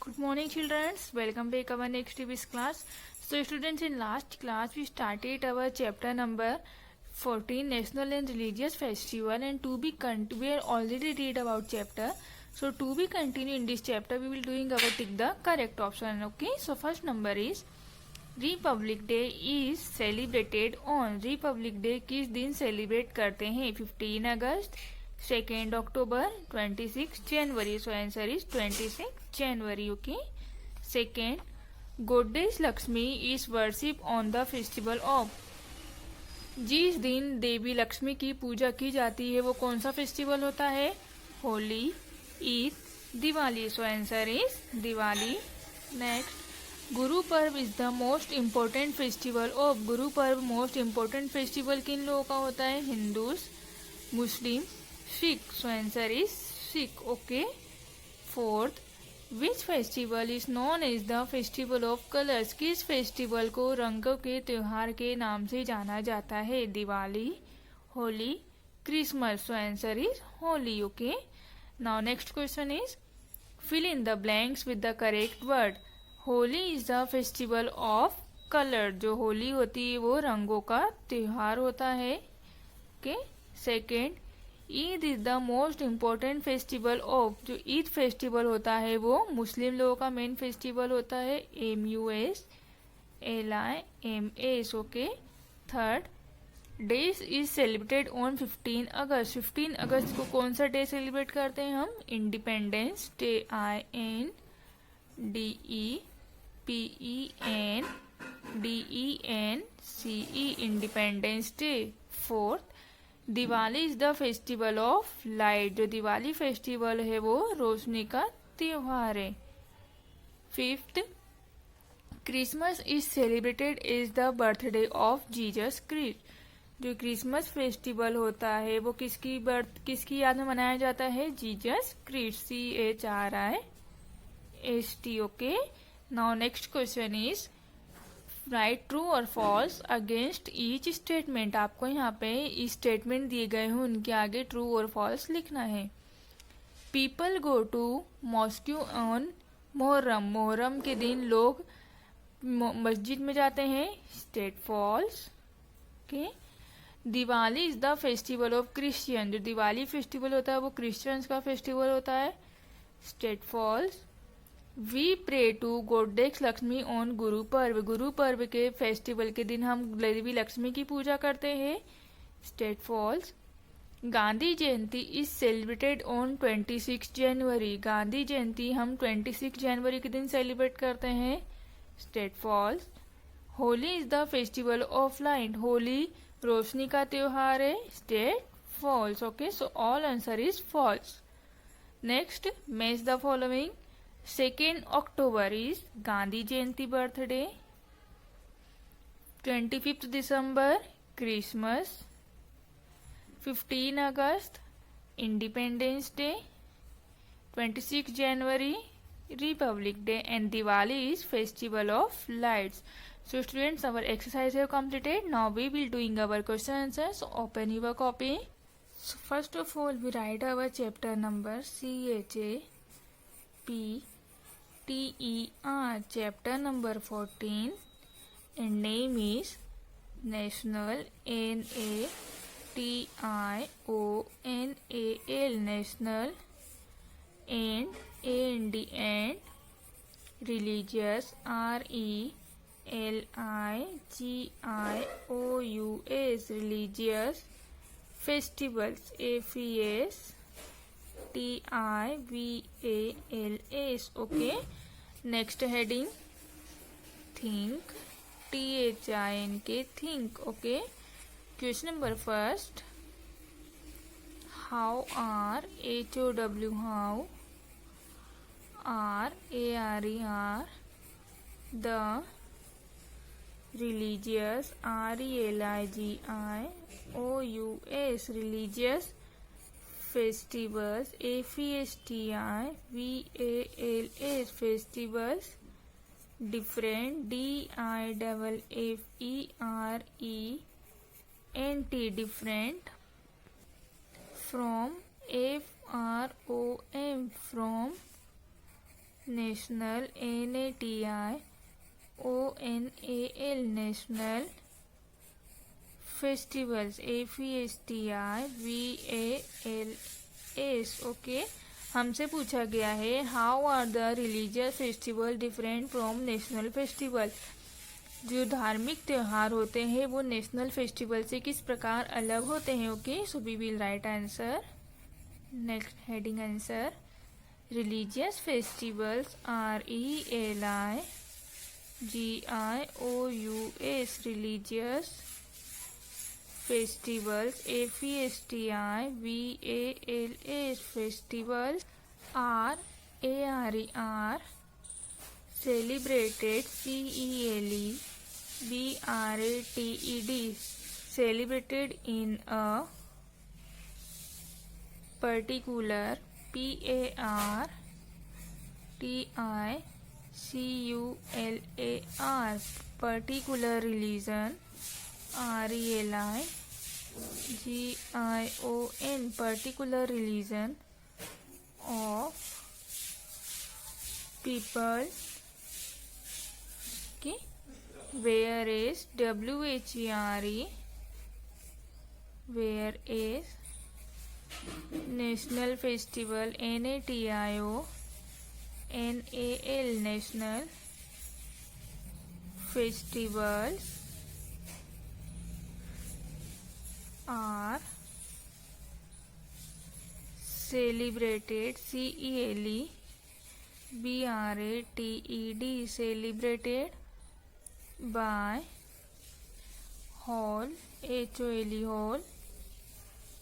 Good morning, children. Welcome back our next TV's class. So, students, in last class we started our chapter number 14, National and Religious Festival, and we are already read about chapter. So, to be continued in this chapter, we will doing our tick the correct option. Okay. So, first number is Republic Day is celebrated on. Republic Day किस दिन celebrate करते हैं? 15 August, 2 October, 26 January. So answer is 26 January. Okay. Second, goddess Lakshmi is worship on the festival of. जिस दिन देवी लक्ष्मी की पूजा की जाती है वो कौन सा फेस्टिवल होता है? होली, ईद, दिवाली. सो answer is Diwali. Next, Guru Parv is the most important festival of. Guru Parv most important festival किन लोगों का होता है? Hindus, Muslim, Sikh. So answer is Sikh. Okay. Fourth, which festival is known as the festival of colours. किस फेस्टिवल को रंगों के त्योहार के नाम से जाना जाता है? Diwali, Holi, Christmas. So answer is Holi. Okay. Now next question is fill in the blanks with the correct word. Holi is the festival of colour. जो होली होती है वो रंगों का त्योहार होता है. Okay. Second, Eid is the most important festival of. जो ईद फेस्टिवल होता है वो मुस्लिम लोगों का मेन फेस्टिवल होता है. MUSLIMS. Okay. Third, days is celebrated on 15 August. 15 अगस्त को कौन सा डे सेलिब्रेट करते हैं हम? Independence day. INDEPENDENCE. Independence day. Fourth, Diwali is the festival of light. जो दिवाली फेस्टिवल है वो रोशनी का त्योहार है. फिफ्थ, Christmas is celebrated as the birthday of Jesus Christ. जो क्रिसमस फेस्टिवल होता है वो किसकी याद में मनाया जाता है? Jesus Christ. CHRIST. Okay. Now next question is right true और फॉल्स अगेंस्ट ईच स्टेटमेंट. आपको यहाँ पे स्टेटमेंट दिए गए हैं उनके आगे ट्रू और फॉल्स लिखना है. People go to mosque on Muharram. Muharram के दिन लोग मस्जिद में जाते हैं. State false. Okay. Diwali is the festival of Christian. जो दिवाली फेस्टिवल होता है वो क्रिश्चियंस का फेस्टिवल होता है. State false. We pray to goddess Lakshmi on Guru Parv. Guru Parv के फेस्टिवल के दिन हम देवी लक्ष्मी की पूजा करते हैं. State false. Gandhi Jayanti is celebrated on 26 January. Gandhi Jayanti हम 26 जनवरी के दिन सेलिब्रेट करते हैं. State false. Holi is the festival of light. Holi रोशनी का त्योहार है. State false. Okay. So all answer is false. Next, match the following. 2 October is Gandhi Jayanti birthday. 25 December Christmas. 15 August Independence Day. 26 January Republic Day. And Diwali is festival of lights. So students, our exercise have completed. Now we will doing our question answers. So open your copy. So first of all we write our chapter number CHAPTER. Chapter number 14 and name is National. NATIONAL. National. And religious. RELIGIOUS. religious. festivals. FESTIVALS. okay. next heading, think. THINK. think. okay. question number first, how are HOW how are ARER the religious RELIGIOUS religious festivals. FESTIVALS festivals different. DIFFERENT different. From. FROM from. national, NATIONAL, national festivals, FESTIVALS. Okay, हमसे पूछा गया है how are the religious festival different from national festival. जो धार्मिक त्यौहार होते हैं वो नेशनल फेस्टिवल से किस प्रकार अलग होते हैं। Okay, so we will write answer. Next heading answer, religious festivals RELIGIOUS, religious festivals, FESTIVALS, festivals are celebrated, CELEBRATED, celebrated in a particular, PARTICULAR, particular religion, RELIGION, particular religion of people. Okay, whereas whereas national festival, NATIONAL, national festivals are celebrated, CELEBRATED, celebrated by whole, whole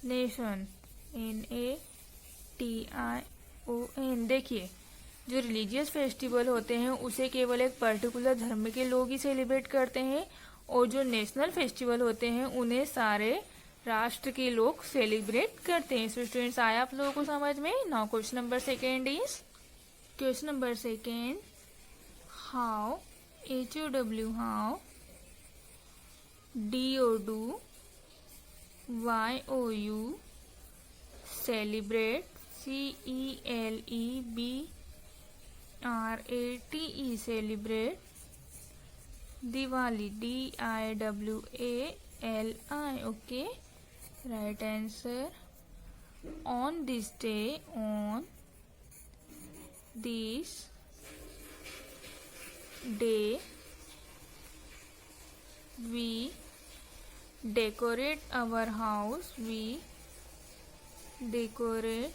nation, NATION। देखिए, जो religious festival होते हैं उसे केवल एक particular धर्म के लोग ही सेलिब्रेट करते हैं, और जो नेशनल फेस्टिवल होते हैं उन्हें सारे राष्ट्र के लोग सेलिब्रेट करते हैं। सो स्टूडेंट्स, आया आप लोगों को समझ में। Now question number second is, question number second, how HOW, how DODO, YOU celebrate, CELEBRATE, celebrate Diwali, DIWALI. Okay, right answer. On this day, we decorate our house, we decorate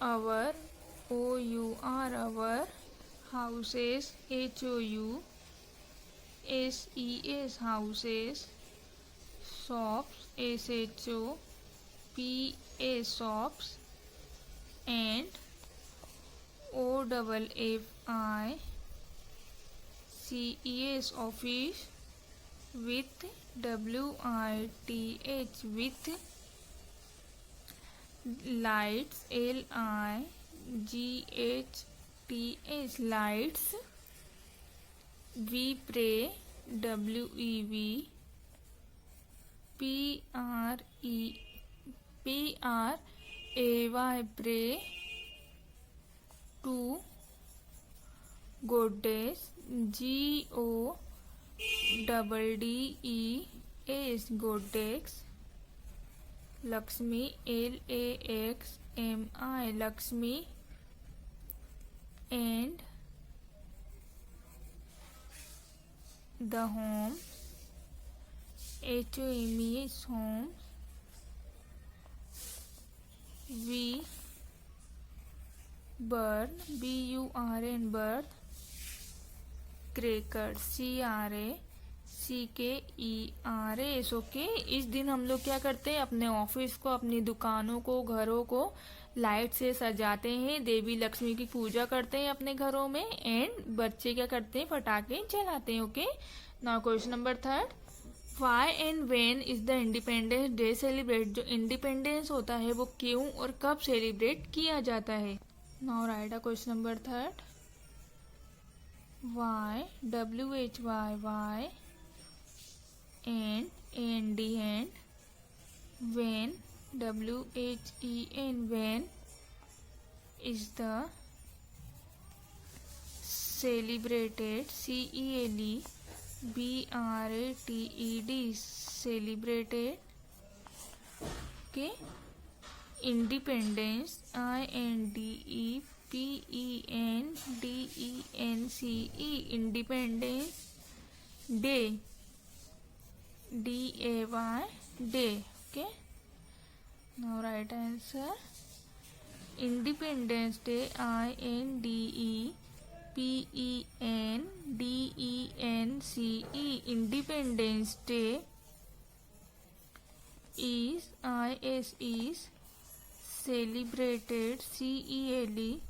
our our houses, HOUSES, houses, shops, SHOPS, shops, and OFFICES, office, with WITH, with lights, LIGHTS, lights. We pray, WEV, PRAY, pray to goddess, GODDES, goddess. Lakshmi, LAXMI, Lakshmi, and the home, HOME, home. We burn, BURN, bird, crackers, CRACKERS. Okay, इस दिन हम लोग क्या करते हैं, अपने office को, अपनी दुकानों को, घरों को लाइट से सजाते हैं, देवी लक्ष्मी की पूजा करते हैं अपने घरों में, एंड बच्चे क्या करते हैं, पटाखे जलाते हैं। Okay, now question number third, why and when is the independence day celebrate. जो इंडिपेंडेंस होता है वो क्यों और कब सेलिब्रेट किया जाता है। Now right a question number third, why, WHY, and AND, and when, WHEN, when is the celebrated celebrated celebrated okay independence independence independence day day day okay. Now right answer Independence Day INDEPENDENCE Independence Day is celebrated CELEBRATED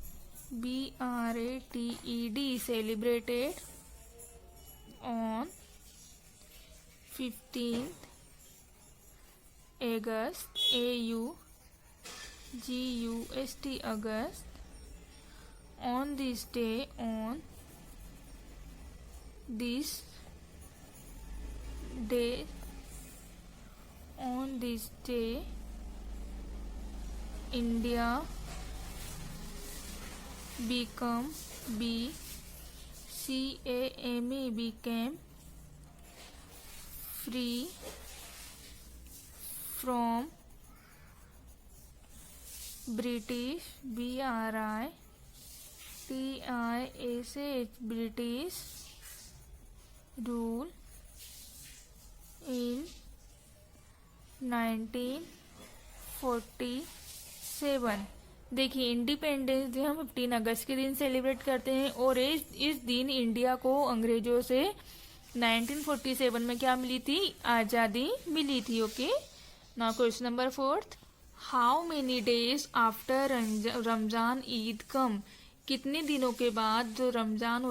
celebrated on 15th August AUGUST August. On this day India became free from British British rule in 1947. देखिए independence day हम 15 अगस्त के दिन celebrate करते हैं और इस दिन India को अंग्रेजों से 1947 में क्या मिली थी? आज़ादी मिली थी. Okay. Now question number 4. How many days after Ramzan Eid come? कितने दिनों के बाद जो रमजान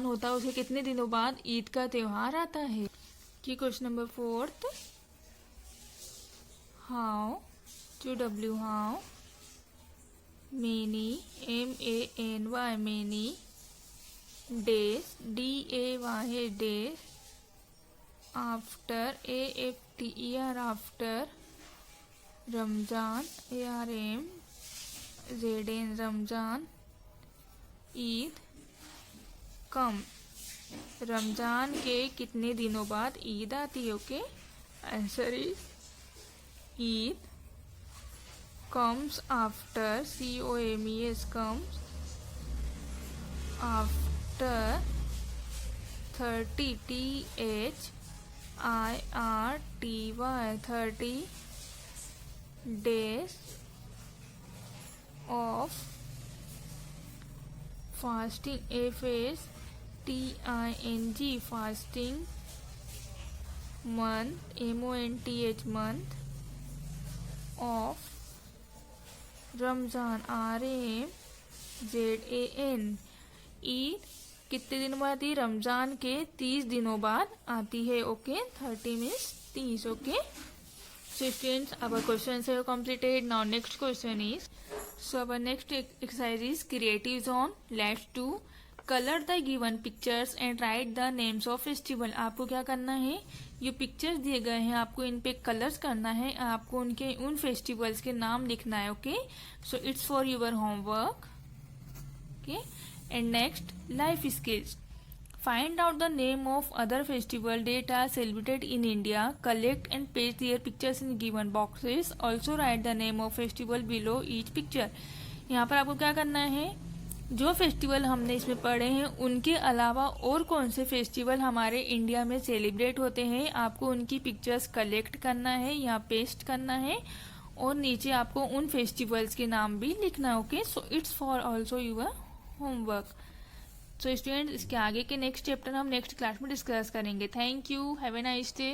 होता है उसे कितने दिनों बाद ईद का त्योहार आता है? कि question number 4. How many many days days after after Ramzan Ramzan Eid come? Ramzan के कितने दिनों बाद ईद आती है? Okay. Answer is Eid comes after comes after 30 30 days of fasting FASTING fasting month month of Ramzan RAMZAN. Eid कितने दिनों बाद आती है? रमजान के 30 दिनों बाद आती है. Okay. 30 means 30. Okay. So students, our questions are completed. Now next question is, so our next exercise is creative zone. Let's do color the given pictures and write the names of festival. आपको क्या करना है? ये pictures दिए गए हैं, आपको इन पे कलर्स करना है, आपको उन फेस्टिवल्स के नाम लिखना है. Okay. So it's for your homework. Okay. And next life skills. Find out the name of other festival that are celebrated in India. Collect and paste their pictures in given boxes. Also write the name of festival below each picture. यहाँ पर आपको क्या करना है? जो festival हमने इसमें पढ़े हैं उनके अलावा और कौन से फेस्टिवल हमारे इंडिया में सेलिब्रेट होते हैं, आपको उनकी पिक्चर्स कलेक्ट करना है या पेस्ट करना है और नीचे आपको उन फेस्टिवल्स के नाम भी लिखना है. Okay. So it's for also your homework. So students, इसके आगे के नेक्स्ट चैप्टर हम नेक्स्ट क्लास में डिस्कस करेंगे. Thank you. Have a nice day.